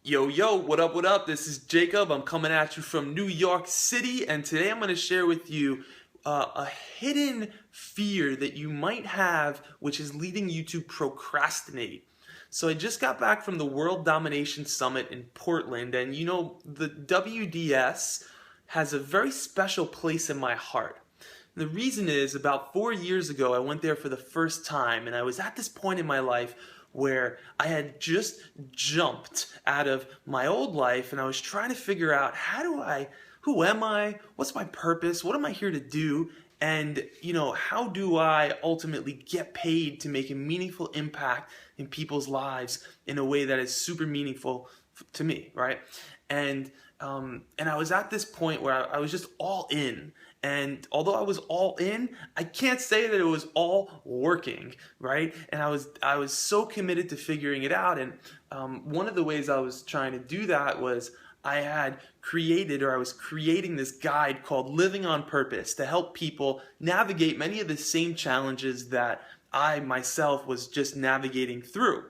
Yo, yo, what up, what up? This is Jacob. I'm coming at you from New York City, and today I'm going to share with you a hidden fear that you might have, which is leading you to procrastinate. So, I just got back from the World Domination Summit in Portland, and the WDS has a very special place in my heart. The reason is about 4 years ago, I went there for the first time, and I was at this point in my life where I had just jumped out of my old life and I was trying to figure out who am I, what's my purpose, what am I here to do, and how do I ultimately get paid to make a meaningful impact in people's lives in a way that is super meaningful to me, right? And I was at this point where I was just all in. And although I was all in, I can't say that it was all working, right? And I was so committed to figuring it out. And one of the ways I was trying to do that was I was creating this guide called Living on Purpose to help people navigate many of the same challenges that I myself was just navigating through.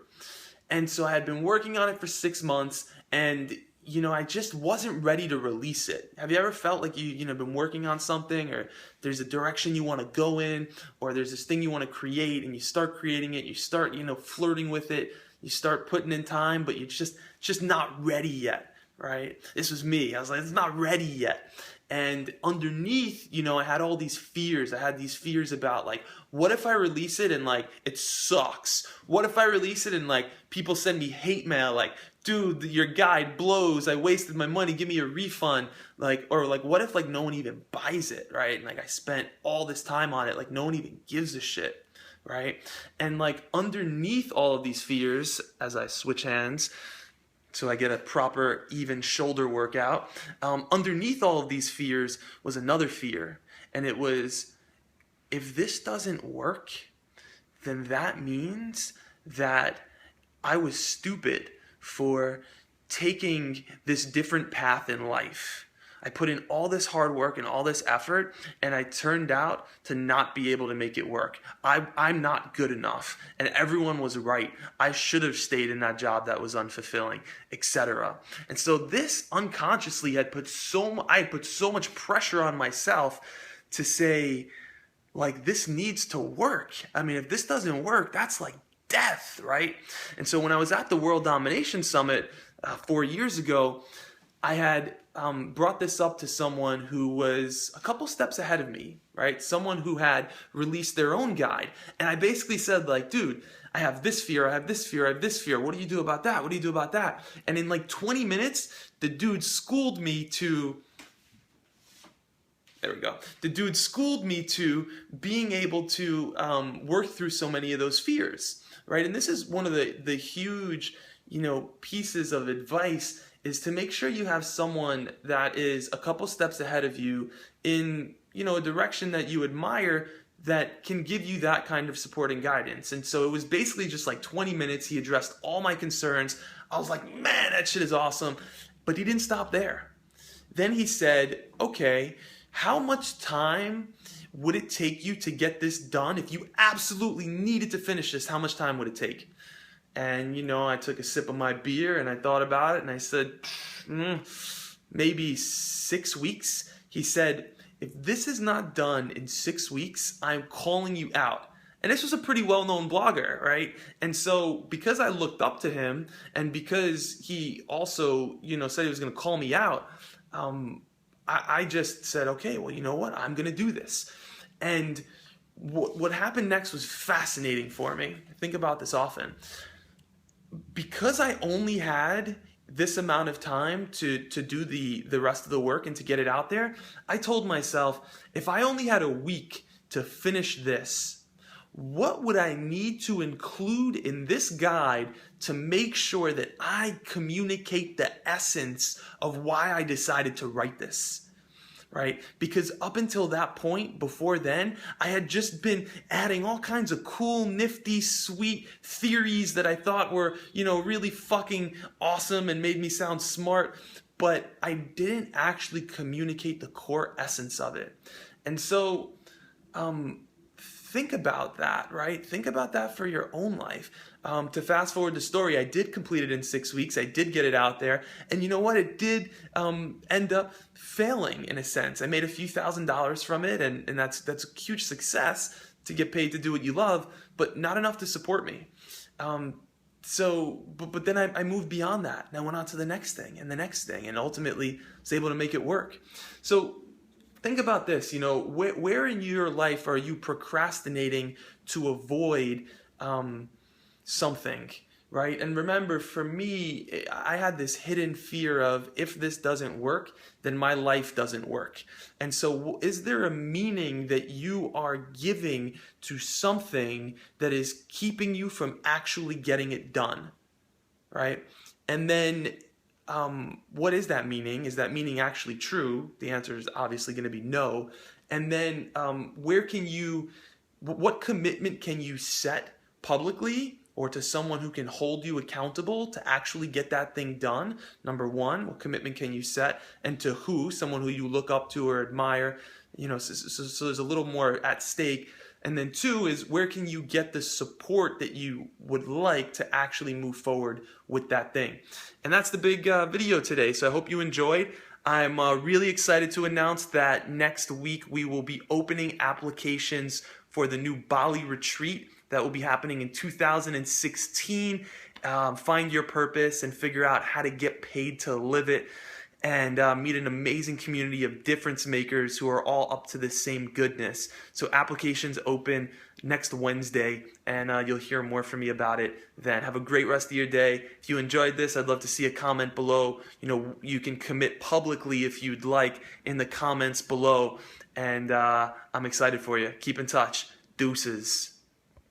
And so I had been working on it for 6 months, and I just wasn't ready to release it. Have you ever felt like you've been working on something, or there's a direction you want to go in, or there's this thing you want to create, and you start creating it, you start, flirting with it, you start putting in time, but you're just not ready yet, right? This was me. I was like, it's not ready yet. And underneath, I had all these fears. I had these fears about, like, what if I release it and, like, it sucks? What if I release it and, like, people send me hate mail, like, dude, your guide blows, I wasted my money, give me a refund, like, or like, what if, like, no one even buys it, right? And, like, I spent all this time on it, like, no one even gives a shit, right? And, like, underneath all of these fears, as I switch hands, so I get a proper even shoulder workout, underneath all of these fears was another fear, and it was, if this doesn't work, then that means that I was stupid for taking this different path in life. I put in all this hard work and all this effort, and I turned out to not be able to make it work. I'm not good enough, and everyone was right. I should have stayed in that job that was unfulfilling, etc. And so this unconsciously I had put so much pressure on myself to say, like, this needs to work. I mean, if this doesn't work, that's like death, right? And so when I was at the World Domination Summit 4 years ago, I had brought this up to someone who was a couple steps ahead of me, right? Someone who had released their own guide. And I basically said, like, dude, I have this fear, I have this fear, I have this fear. What do you do about that? What do you do about that? And in like 20 minutes, the dude schooled me to being able to work through so many of those fears, right? And this is one of the huge, pieces of advice, is to make sure you have someone that is a couple steps ahead of you in, a direction that you admire, that can give you that kind of support and guidance. And so it was basically just like 20 minutes. He addressed all my concerns. I was like, man, that shit is awesome. But he didn't stop there. Then he said, okay, how much time would it take you to get this done? If you absolutely needed to finish this, how much time would it take? And, I took a sip of my beer and I thought about it and I said, maybe 6 weeks. He said, if this is not done in 6 weeks, I'm calling you out. And this was a pretty well-known blogger, right? And so because I looked up to him, and because he also, said he was going to call me out, I just said, okay, well, you know what? I'm going to do this. And what happened next was fascinating for me. I think about this often. Because I only had this amount of time to do the rest of the work and to get it out there, I told myself, if I only had a week to finish this, what would I need to include in this guide to make sure that I communicate the essence of why I decided to write this? Right? Because up until that point, before then, I had just been adding all kinds of cool, nifty, sweet theories that I thought were, really fucking awesome and made me sound smart, but I didn't actually communicate the core essence of it. And so, think about that, right? Think about that for your own life. To fast forward the story, I did complete it in 6 weeks. I did get it out there. And you know what? It did end up failing in a sense. I made a few $1,000s from it, and that's a huge success to get paid to do what you love, but not enough to support me. But then I moved beyond that, and I went on to the next thing and the next thing, and ultimately was able to make it work. So think about this, where in your life are you procrastinating to avoid something, right? And remember, for me, I had this hidden fear of, if this doesn't work, then my life doesn't work. And so is there a meaning that you are giving to something that is keeping you from actually getting it done, right? And then what is that meaning? Is that meaning actually true? The answer is obviously going to be no. And then what commitment can you set publicly or to someone who can hold you accountable to actually get that thing done? Number one, what commitment can you set? And to who? Someone who you look up to or admire. So there's a little more at stake. And then two is, where can you get the support that you would like to actually move forward with that thing? And that's the big video today. So I hope you enjoyed. I'm really excited to announce that next week we will be opening applications for the new Bali retreat that will be happening in 2016. Find your purpose and figure out how to get paid to live it, and meet an amazing community of difference makers who are all up to the same goodness. So applications open next Wednesday, and you'll hear more from me about it then. Have a great rest of your day. If you enjoyed this, I'd love to see a comment below. You can commit publicly if you'd like in the comments below, and I'm excited for you. Keep in touch. Deuces.